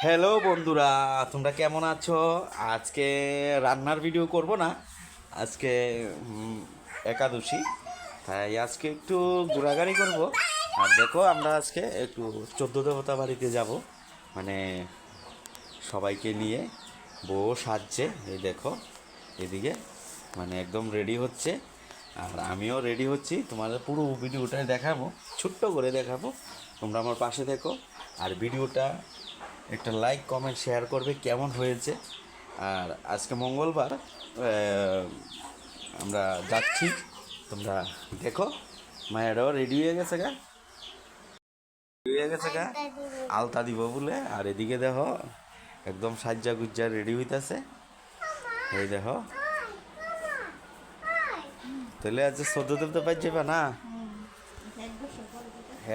Hello বন্ধুরা, তোমরা কেমন আছো? আজকে রান্নার ভিডিও করব না। আজকে একাদশী, তাই আজকে একটু ঘোরাঘুরি করব। আর দেখো, আমরা আজকে একটু 14 দেবতা বাড়িতে যাব, মানে সবাইকে নিয়ে। বউ সাজছে, এই দেখো এদিকে, মানে একদম রেডি হচ্ছে। আর আমিও রেডি হচ্ছি, তোমাদের পুরো ভিডিওটাই দেখাবো, ছোট্ট করে দেখাবো। তোমরা আমার পাশে দেখো, আর ভিডিওটা একটা লাইক কমেন্ট শেয়ার করবে কেমন হয়েছে। আর আজকে মঙ্গলবার, আমরা যাচ্ছি, তোমরা দেখো। মায়েরাও রেডি হয়ে গেছে গা, আলতা দিব বলে। আর এদিকে দেখো, একদম সাজ্জা গুজ্জা রেডি হইতাছে, এই দেখো। তাহলে আজ 14 তো পাই যাবে না,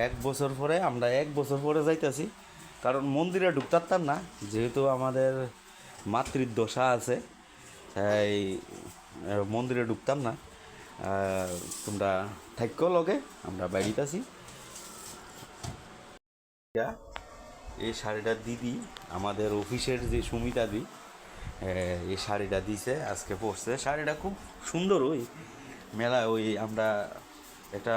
1 বছর পরে, আমরা 1 বছর পরে যাইতাছি। কারণ মন্দিরে ঢুকতাম না, যেহেতু আমাদের মাতৃর দশা আছে, তাই মন্দিরে ঢুকতাম না। তোমরা থাকো লগে, আমরা বাড়িতেছি। এই শাড়িটা দিদি, আমাদের অফিসের যে সুমিতা দি, এই শাড়িটা দিছে, আজকে পরছে। শাড়িটা খুব সুন্দর। ওই মেলা, ওই আমরা একটা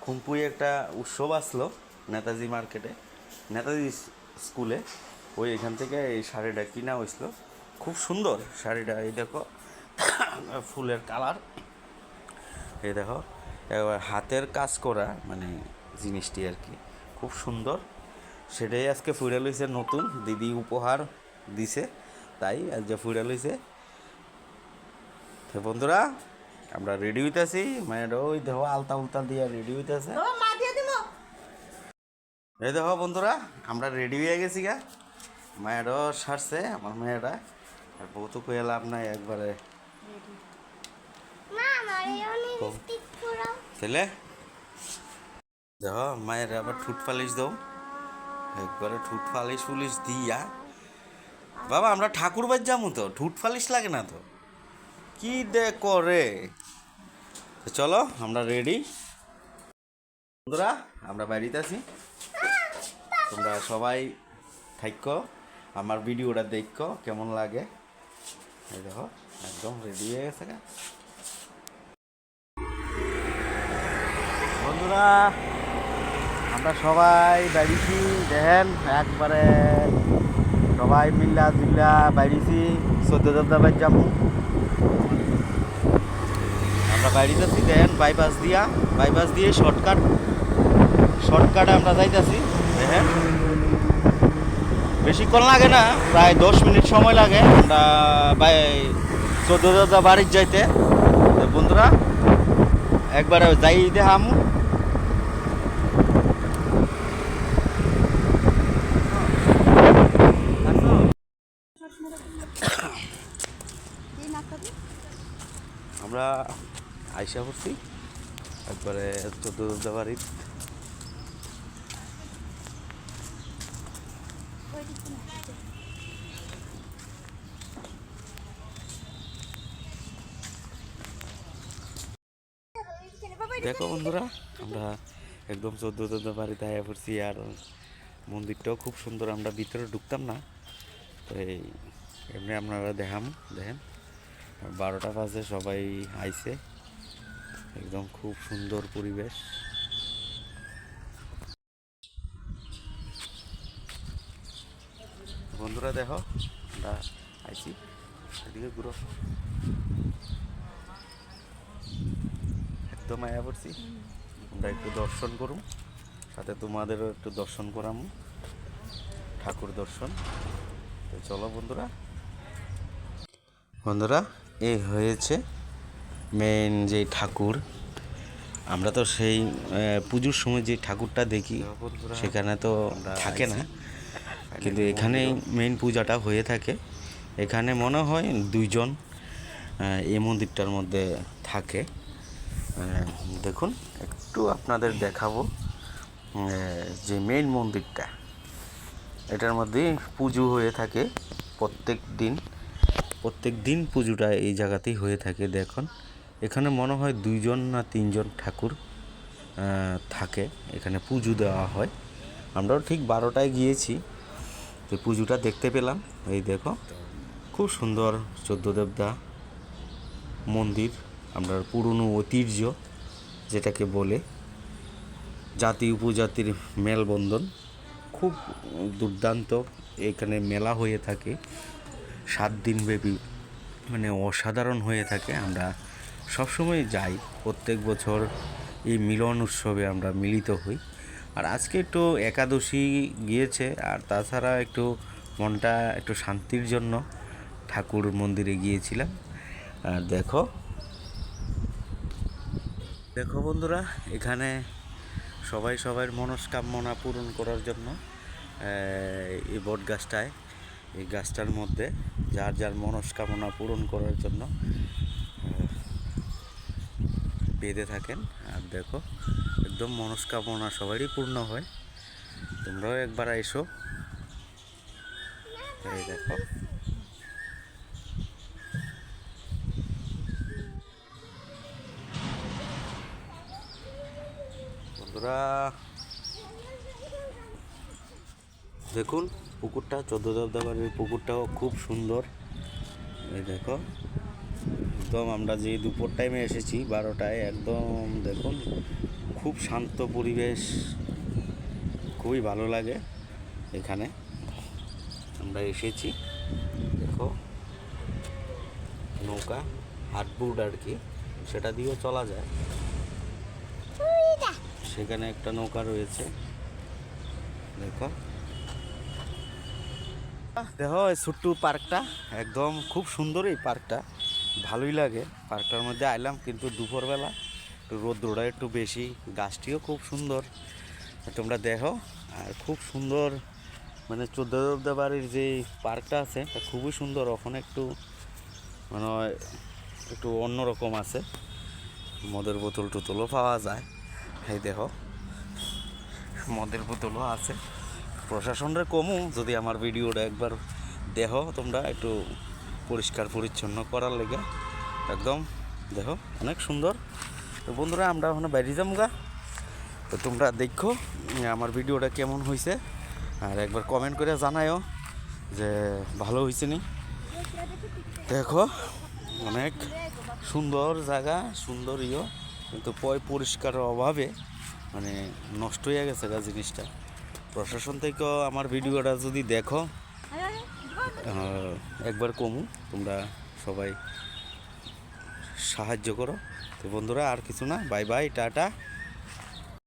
খুমপুই একটা উৎসব আসলো নেতাজি মার্কেটে, নেতাজি স্কুলে, ওই এখান থেকে এই শাড়িটা কিনা হয়েছিল। খুব সুন্দর শাড়িটা, এই দেখো ফুলের কালার, এই দেখো এবার হাতের কাজ করা, মানে জিনিসটি আর কি খুব সুন্দর। সেটাই আজকে ফুইরা লইছে, নতুন দিদি উপহার দিছে, তাই আজকে ফুইরা লইছে। তো বন্ধুরা, আমরা রেডি হইতেছি, মানে ওই দেখো আলতা উলতা দিয়ে রেডি হইতেছে। এই দেখো বন্ধুরা, আমরা রেডি হয়ে গেছি গা। মায়েরও সারছে, আমার মেয়েরা। আর বউ তো কয়ে লাভ নাই, একবারে ছেলে। দেখো মায়ের আবার ঠুট পালিশ দাও, একবারে ঠুট পালিশ পুলিশ দিয়া। বাবা, আমরা ঠাকুর বাজ যাবো তো, ঠুট পালিশ লাগে না তো, কি দে করে। চলো, আমরা রেডি বন্ধুরা, আমরা বাড়িতে আছি। তোমরা সবাই থাকো, আমার ভিডিওটা দেখো কেমন লাগে। এই দেখো একদম রেডি হয়ে গেছে গা বন্ধুরা, আমরা সবাই বাড়িছি। দেখেন একবারে সবাই মিল্লা জিল্লা বাড়িছি। 14 বাজ যাবো, আমরা বাড়িতেছি। দেখেন বাইপাস দিয়ে শর্টকাটে আমরা যাইতেছি। দেখেন বেশিক্ষণ লাগে না, প্রায় 10 মিনিট সময় লাগে আমরা 14 বাড়ির যাইতে। বন্ধুরা, একবারে যাই দেখাম। আমরা আইসা পড়ছি একবারে 14 বাড়ির। দেখো বন্ধুরা, আমরা একদম 14 বাড়িতে আয়া পড়ছি। আর মন্দিরটাও খুব সুন্দর, আমরা ভিতরে ঢুকতাম না, তো এই এমনি আপনারা দেখেন। 12টা বাজে, সবাই আইছে, একদম খুব সুন্দর পরিবেশ। বন্ধুরা দেখো, আমরা আইছি, এদিকে ঘুরো, একদম আয়া পড়ছি। আমরা একটু দর্শন করুম, সাথে তোমাদেরও একটু দর্শন করাম, ঠাকুর দর্শন। তো চলো বন্ধুরা, এই হয়েছে মেন যে ঠাকুর। আমরা তো সেই পুজোর সময় যে ঠাকুরটা দেখি, সেখানে তো থাকে না, কিন্তু এখানে মেন পূজাটা হয়ে থাকে। এখানে মনে হয় 2জন এই মন্দিরটার মধ্যে থাকে। দেখুন, একটু আপনাদের দেখাবো যে মেন মন্দিরটা, এটার মধ্যে পুজো হয়ে থাকে প্রত্যেক দিন পুজোটা এই জায়গাতেই হয়ে থাকে। দেখুন, এখানে মনে হয় 2জন না 3জন ঠাকুর থাকে, এখানে পুজো দেওয়া হয়। আমরাও ঠিক 12টায় গিয়েছি, তো পুজোটা দেখতে পেলাম। এই দেখো খুব সুন্দর 14 দেবদা মন্দির, আমরা পুরনো ঐতিহ্য যেটাকে বলে জাতি উপজাতির মেলবন্ধন, খুব দুর্দান্ত এখানে মেলা হয়ে থাকে 7 দিন ব্যাপী, মানে অসাধারণ হয়ে থাকে। আমরা সবসময় যাই, প্রত্যেক বছর এই মিলন উৎসবে আমরা মিলিত হই। আর আজকে একটু একাদশী গিয়েছে, আর তাছাড়া একটু মনটা একটু শান্তির জন্য ঠাকুর মন্দিরে গিয়েছিলাম। আর দেখো দেখো বন্ধুরা, এখানে সবাই সবার মনস্কামনা পূরণ করার জন্য এই বট গাছটায়, এই গাছটার মধ্যে যার যার মনস্কামনা পূরণ করার জন্য বেঁধে থাকেন। আর দেখো একদম মনস্কামনা সবারই পূর্ণ হয়। তোমরাও একবার এসো। এই দেখো বন্ধুরা, দেখুন পুকুরটা, 14 দেবদাবাড়ির পুকুরটাও খুব সুন্দর। এই দেখো একদম আমরা যে দুপুর টাইমে এসেছি 12টায়, একদম দেখুন খুব শান্ত পরিবেশ, খুবই ভালো লাগে এখানে আমরা এসেছি। দেখো নৌকা, হাটবোট আর কি, সেটা দিয়েও চলা যায়। সেখানে একটা নৌকা রয়েছে। দেখো দেখো এই ছোট্ট পার্কটা একদম খুব সুন্দর। এই পার্কটা ভালোই লাগে, পার্কটার মধ্যে আইলাম, কিন্তু দুপুরবেলা একটু রোদ্রটা একটু বেশি। গাছটিও খুব সুন্দর, তোমরা দেখো। আর খুব সুন্দর, মানে 14 দেবদাবাড়ির যে পার্কটা আছে তা খুবই সুন্দর। ওখানে একটু মানে একটু অন্যরকম আছে, মদের বোতল টোতলও পাওয়া যায়। এই দেখো মদের বোতলও আছে। প্রশাসনরে কমু যদি আমার ভিডিওটা একবার দেখো তোমরা, একটু পরিষ্কার পরিচ্ছন্ন করার লেগে। একদম দেখো অনেক সুন্দর। তো বন্ধুরা আমরা ওখানে বাইরে যামগা, তো তোমরা দেখো আমার ভিডিওটা কেমন হয়েছে, আর একবার কমেন্ট করে জানায়ও যে ভালো হয়েছে নি। দেখো অনেক সুন্দর জায়গা, সুন্দর কিন্তু পরিষ্কারের অভাবে মানে নষ্ট হয়ে গেছে জিনিসটা। প্রশাসন থেকেও আমার ভিডিওটা যদি দেখো একবার কমু, তোমরা সবাই সাহায্য করো। তো বন্ধুরা আর কিছু না, বাই বাই, টাটা।